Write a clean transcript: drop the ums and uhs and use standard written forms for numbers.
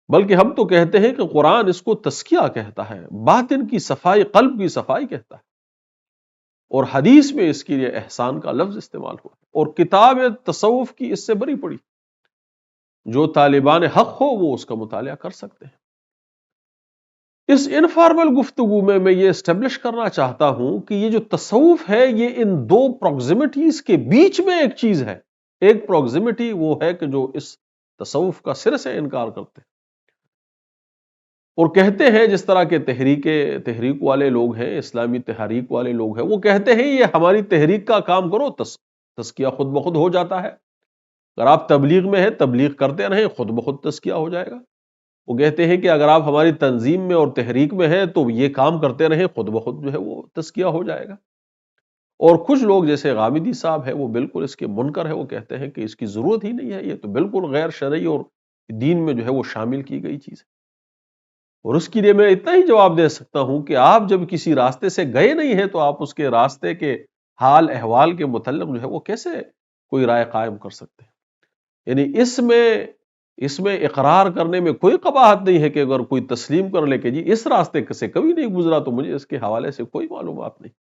بلکہ ہم تو کہتے ہیں کہ قرآن اس کو تزکیہ کہتا ہے، باطن کی صفائی، قلب کی صفائی کہتا ہے، اور حدیث میں اس کے لیے احسان کا لفظ استعمال ہوا، اور کتاب تصوف کی اس سے بری پڑی۔ جو طالبان حق ہو وہ اس کا مطالعہ کر سکتے ہیں۔ اس انفارمل گفتگو میں یہ اسٹیبلش کرنا چاہتا ہوں کہ یہ جو تصوف ہے یہ ان دو پروگزیمٹیز کے بیچ میں ایک چیز ہے۔ ایک پروگزیمٹی وہ ہے کہ جو اس تصوف کا سر سے انکار کرتے ہیں اور کہتے ہیں، جس طرح کے تحریک والے لوگ ہیں، اسلامی تحریک والے لوگ ہیں، وہ کہتے ہیں یہ ہماری تحریک کا کام کرو، تزکیہ خود بخود ہو جاتا ہے۔ اگر آپ تبلیغ میں ہیں، تبلیغ کرتے رہیں، خود بخود تزکیہ ہو جائے گا۔ وہ کہتے ہیں کہ اگر آپ ہماری تنظیم میں اور تحریک میں ہیں تو یہ کام کرتے رہیں، خود بخود جو ہے وہ تزکیہ ہو جائے گا۔ اور کچھ لوگ جیسے غامدی صاحب ہے، وہ بالکل اس کے منکر ہے، وہ کہتے ہیں کہ اس کی ضرورت ہی نہیں ہے، یہ تو بالکل غیر شرعی اور دین میں جو ہے وہ شامل کی گئی چیز ہے۔ اور اس کے لیے میں اتنا ہی جواب دے سکتا ہوں کہ آپ جب کسی راستے سے گئے نہیں ہیں تو آپ اس کے راستے کے حال احوال کے متعلق جو ہے وہ کیسے کوئی رائے قائم کر سکتے ہیں؟ یعنی اس میں اقرار کرنے میں کوئی قباحت نہیں ہے کہ اگر کوئی تسلیم کر لے کہ جی اس راستے سے کبھی نہیں گزرا تو مجھے اس کے حوالے سے کوئی معلومات نہیں۔